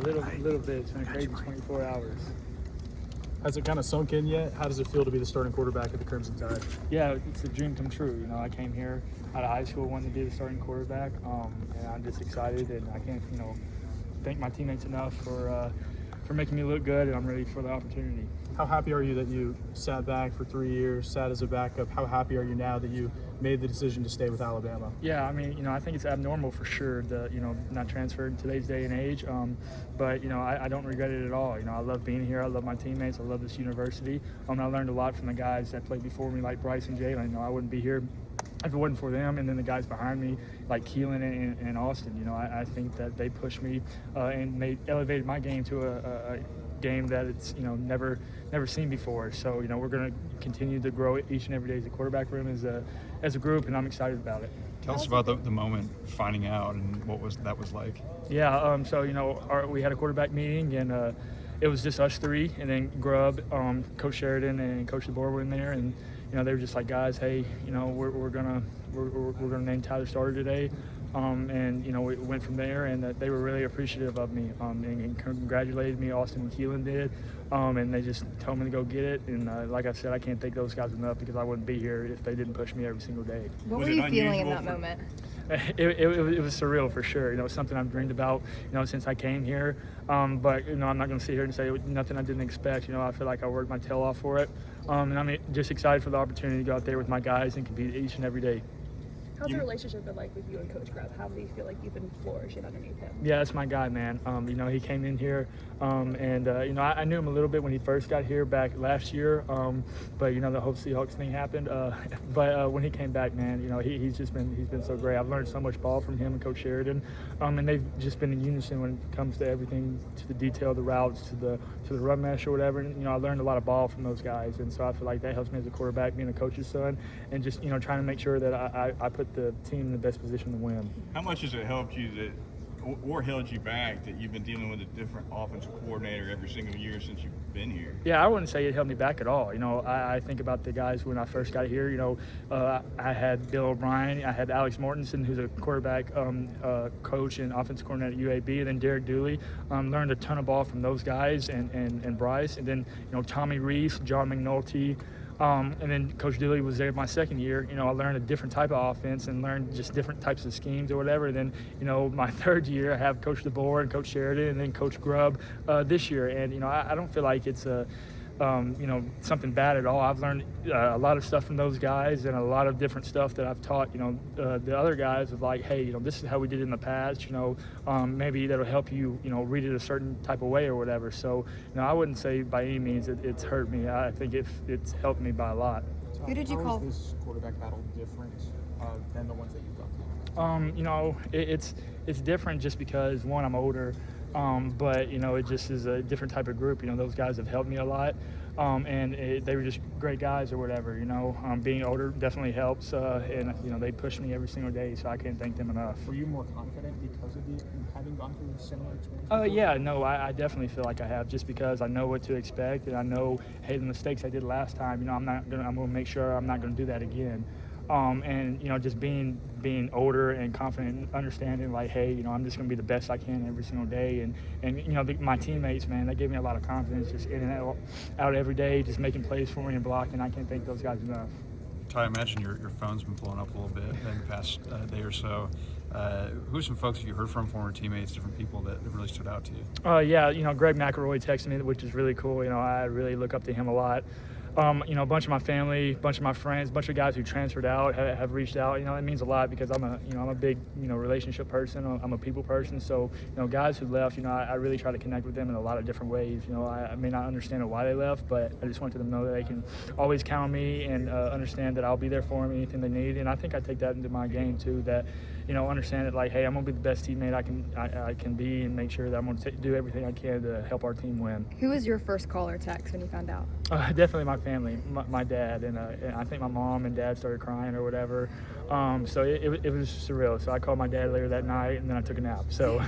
little bit. It's been a crazy 24 hours. Has it kind of sunk in yet? How does it feel to be the starting quarterback of the Crimson Tide? Yeah, it's a dream come true. You know, I came here out of high school wanting to be the starting quarterback, and I'm just excited, and I can't, thank my teammates enough for making me look good, and I'm ready for the opportunity. How happy are you that you sat back for 3 years, sat as a backup? How happy are you now that you made the decision to stay with Alabama? Yeah, I mean, I think it's abnormal for sure to, not transfer in today's day and age. But, I don't regret it at all. I love being here. I love my teammates. I love this university. I learned a lot from the guys that played before me, like Bryce and Jalen. I wouldn't be here if it wasn't for them, and then the guys behind me, like Keelan and Austin. I think that they pushed me and elevated my game to a game that it's never seen before. So we're going to continue to grow each and every day as a quarterback room as a group, and I'm excited about it. Tell us about the moment finding out and what that was like. Yeah, so we had a quarterback meeting, and it was just us three, and then Grubb, Coach Sheridan, and Coach DeBoer were in there, and they were just like, guys, hey, we're gonna name Tyler starter today. And we went from there, and they were really appreciative of me, and congratulated me. Austin and Keelan did, and they just told me to go get it. And like I said, I can't thank those guys enough, because I wouldn't be here if they didn't push me every single day. What were you feeling in that moment? It was surreal for sure. It's something I've dreamed about, since I came here. But I'm not going to sit here and say nothing I didn't expect. I feel like I worked my tail off for it, and I'm just excited for the opportunity to go out there with my guys and compete each and every day. How's the relationship been like with you and Coach Grubb? How do you feel like you've been flourishing underneath him? Yeah, that's my guy, man. He came in here, and I knew him a little bit when he first got here back last year, but the whole Seahawks thing happened. But when he came back, man, he's been so great. I've learned so much ball from him and Coach Sheridan, and they've just been in unison when it comes to everything, to the detail, the routes, to the run mesh or whatever. And I learned a lot of ball from those guys, and so I feel like that helps me as a quarterback, being a coach's son, and just trying to make sure that I put the team in the best position to win. How much has it helped you or held you back that you've been dealing with a different offensive coordinator every single year since you've been here? Yeah, I wouldn't say it held me back at all. I think about the guys when I first got here. I had Bill O'Brien, I had Alex Mortensen, who's a quarterback coach and offensive coordinator at UAB, and then Derek Dooley. Learned a ton of ball from those guys and Bryce, and then Tommy Reese, John McNulty. And then Coach Dooley was there my second year. I learned a different type of offense and learned just different types of schemes or whatever. And then, my third year, I have Coach DeBoer and Coach Sheridan and then Coach Grubb this year. And, I don't feel like it's something bad at all. I've learned a lot of stuff from those guys, and a lot of different stuff that I've taught, the other guys of like, hey, this is how we did it in the past, maybe that'll help you, read it a certain type of way or whatever. So, I wouldn't say by any means it's hurt me. I think it's helped me by a lot. Who did you call? How is this quarterback battle different than the ones that you've gone through? It's different just because, one, I'm older, but it just is a different type of group. Those guys have helped me a lot, and they were just great guys or whatever. Being older definitely helps, and they push me every single day, so I can't thank them enough. Were you more confident because of having gone through a similar experience? Yeah, no, I definitely feel like I have, just because I know what to expect, and I know, hey, the mistakes I did last time, I'm gonna make sure I'm not gonna do that again. And just being older and confident and understanding, like, hey, I'm just gonna be the best I can every single day, and my teammates, man, they gave me a lot of confidence, just in and out every day, just making plays for me and blocking. I can't thank those guys enough. Ty, I imagine your phone's been blowing up a little bit in the past day or so. Who's some folks you heard from, former teammates, different people that really stood out to you? Yeah, Greg McElroy texted me, which is really cool. I really look up to him a lot. A bunch of my family, a bunch of my friends, a bunch of guys who transferred out have reached out. It means a lot, because I'm a big, relationship person. I'm a people person. So, guys who left, I really try to connect with them in a lot of different ways. I may not understand why they left, but I just want them to know that they can always count on me, and understand that I'll be there for them, anything they need. And I think I take that into my game too, that, understand that, like, hey, I'm gonna be the best teammate I can be, and make sure that I'm gonna do everything I can to help our team win. Who was your first call or text when you found out? Definitely my family, my dad, and I think my mom and dad started crying or whatever. So it was surreal. So I called my dad later that night, and then I took a nap. So.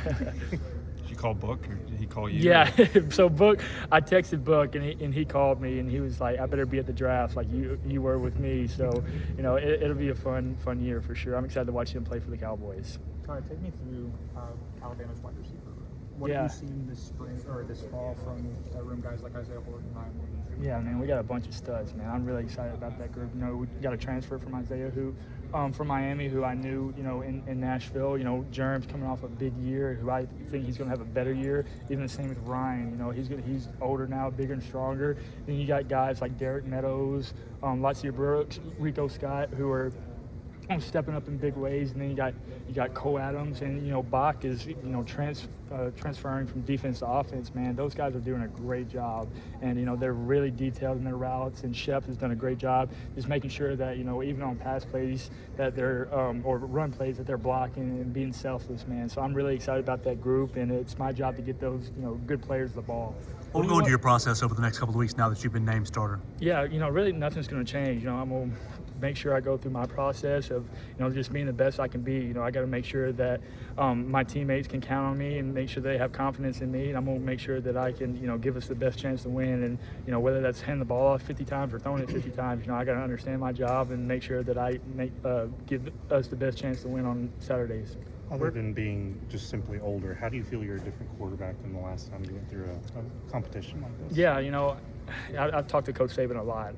Did you call Book, or did he call you? Yeah. So Book, I texted Book, and he called me, and he was like, I better be at the draft like you were with me. So it'll be a fun year for sure. I'm excited to watch him play for the Cowboys. Ty, take me through Alabama's wide receiver room. What Yeah. have you seen this spring or this fall from that room, guys like Isaiah Horton, Ryan Williams? Yeah, man, we got a bunch of studs, man. I'm really excited about that group. You know, we got a transfer from Isaiah, who from Miami, who I knew, you know, in Nashville. You know, Jerem's coming off a big year, who I think he's going to have a better year. Even the same with Ryan. You know, he's older now, bigger and stronger. Then you got guys like Derek Meadows, Latia Brooks, Rico Scott, who are stepping up in big ways. And then you got Cole Adams, and you know Bach is transferring from defense to offense. Man, those guys are doing a great job, and you know they're really detailed in their routes. And Shep has done a great job just making sure that you know even on pass plays that they're or run plays that they're blocking and being selfless, man. So I'm really excited about that group, and it's my job to get those good players the ball. What will go into your process over the next couple of weeks now that you've been named starter? Yeah, you know, really nothing's going to change. You know, I'm going to make sure I go through my process of, you know, just being the best I can be. You know, I got to make sure that my teammates can count on me and make sure they have confidence in me. And I'm going to make sure that I can, you know, give us the best chance to win. And, you know, whether that's handing the ball off 50 times or throwing it 50 times, you know, I got to understand my job and make sure that I give us the best chance to win on Saturdays. Other than being just simply older, how do you feel you're a different quarterback than the last time you went through a competition like this? Yeah, you know, I've talked to Coach Saban a lot.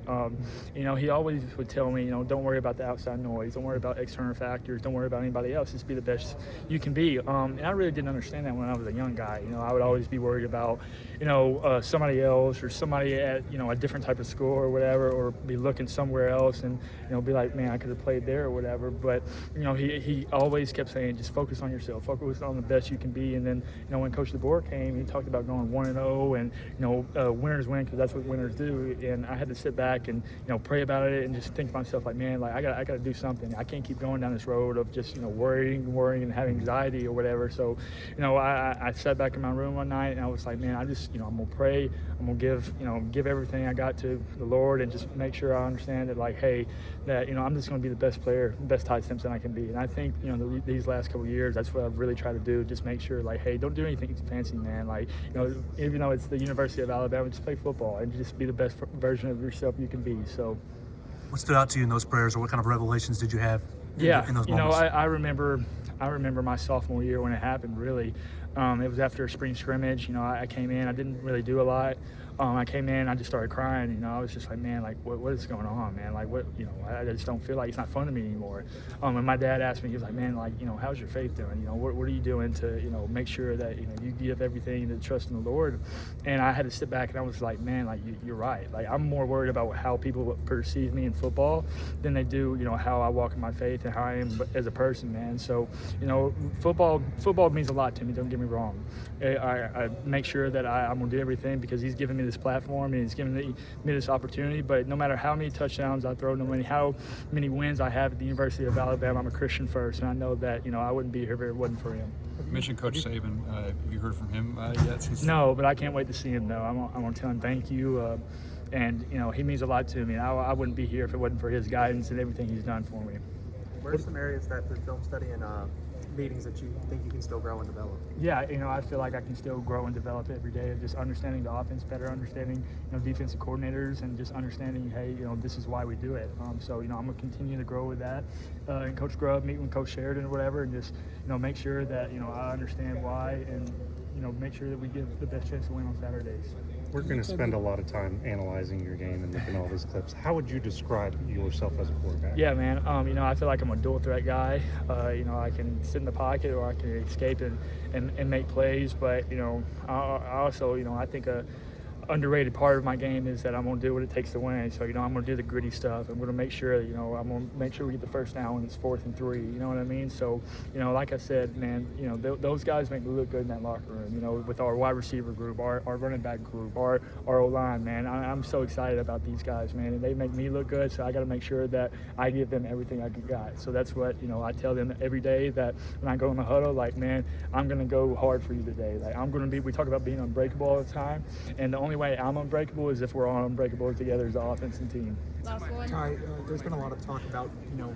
You know, he always would tell me, you know, don't worry about the outside noise. Don't worry about external factors. Don't worry about anybody else. Just be the best you can be. And I really didn't understand that when I was a young guy. You know, I would always be worried about, you know, somebody else or somebody at, you know, a different type of school or whatever, or be looking somewhere else and, you know, be like, man, I could have played there or whatever. But, you know, he always kept saying, just focus on yourself. Focus on the best you can be. And then, you know, when Coach DeBoer came, he talked about going 1-0 and, you know, winners win because that's what winners do. And I had to sit back and, you know, pray about it and just think to myself, like, man, like I got to do something. I can't keep going down this road of just, you know, worrying and having anxiety or whatever. So, you know, I sat back in my room one night and I was like, man, I'm going to pray. I'm going to give everything I got to the Lord and just make sure I understand that, like, hey, that, you know, I'm just going to be the best player, best Ty Simpson I can be. And I think, you know, these last couple of years, that's what I've really tried to do. Just make sure, like, hey, don't do anything fancy, man. Like, you know, even though it's the University of Alabama, just play football and just be the best version of yourself you can be. So, What stood out to you in those prayers, or what kind of revelations did you have in those moments? You know, I remember my sophomore year when it happened, really. It was after a spring scrimmage. You know, I came in, I didn't really do a lot. I came in, I just started crying. You know, I was just like, man, like, what is going on, man? Like, what, you know, I just don't feel like it's not fun to me anymore. And my dad asked me, he was like, man, like, you know, how's your faith doing? You know, what are you doing to, you know, make sure that, you know, you give everything to trust in the Lord? And I had to sit back and I was like, man, like, you're right. Like, I'm more worried about how people perceive me in football than they do, you know, how I walk in my faith and how I am as a person, man. So, you know, football means a lot to me, don't get me wrong. I make sure that I'm going to do everything because he's giving me this platform and he's giving me this opportunity. But no matter how many touchdowns I throw, no matter how many wins I have at the University of Alabama, I'm a Christian first, and I know that, you know, I wouldn't be here if it wasn't for him. You mentioned Coach Saban. Have you heard from him yet? No, but I can't wait to see him, though. I'm going to tell him thank you. And, you know, he means a lot to me. I wouldn't be here if it wasn't for his guidance and everything he's done for me. What are some areas that through film study and meetings that you think you can still grow and develop? Yeah, you know, I feel like I can still grow and develop every day of just understanding the offense better, understanding, you know, defensive coordinators, and just understanding, hey, you know, this is why we do it. So, you know, I'm going to continue to grow with that. And Coach Grubb, meet with Coach Sheridan or whatever, and just, you know, make sure that, you know, I understand why and, you know, make sure that we give the best chance to win on Saturdays. We're going to spend a lot of time analyzing your game and looking at all those clips. How would you describe yourself as a quarterback? Yeah, man. You know, I feel like I'm a dual threat guy. You know, I can sit in the pocket or I can escape and make plays. But, you know, I also, you know, I think a underrated part of my game is that I'm going to do what it takes to win. So, you know, I'm going to do the gritty stuff. I'm going to make sure, you know, I'm going to make sure we get the first down when it's 4th and 3. You know what I mean? So, you know, like I said, man, you know, those guys make me look good in that locker room, you know, with our wide receiver group, our running back group, our O-line, man. I'm so excited about these guys, man, and they make me look good. So I got to make sure that I give them everything I got. So that's what, you know, I tell them every day, that when I go in the huddle, like, man, I'm going to go hard for you today. Like, I'm going to be, we talk about being unbreakable all the time, and the only way I'm unbreakable is if we're all unbreakable together as the offense and team. Last one. Ty, there's been a lot of talk about, you know,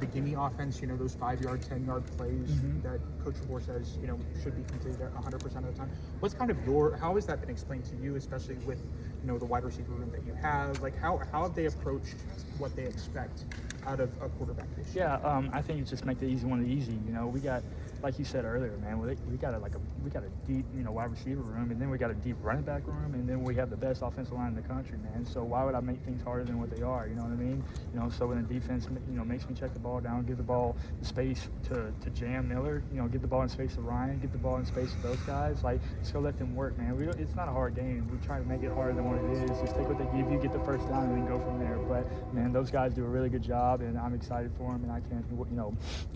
the gimme offense, you know, those 5-yard, 10-yard plays that Coach DeBoer says, you know, should be completed 100% of the time. What's kind of how has that been explained to you, especially with, you know, the wide receiver room that you have? Like, how have they approached what they expect out of a quarterback this year? Yeah, I think it's just make the easy one easy. You know, we got like you said earlier, man, we got a deep, wide receiver room, and then we got a deep running back room, and then we have the best offensive line in the country, man. So why would I make things harder than what they are? You know what I mean? So when the defense, makes me check the ball down, give the ball the space to Jam Miller, get the ball in space to Ryan, get the ball in space to those guys. Like, just go let them work, man. It's not a hard game. We try to make it harder than what it is. Just take what they give you, get the first down, and then go from there. But man, those guys do a really good job, and I'm excited for them, and I can't,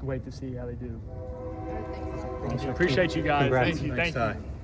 wait to see how they do. Thanks. Appreciate you guys. Congrats. Thank you.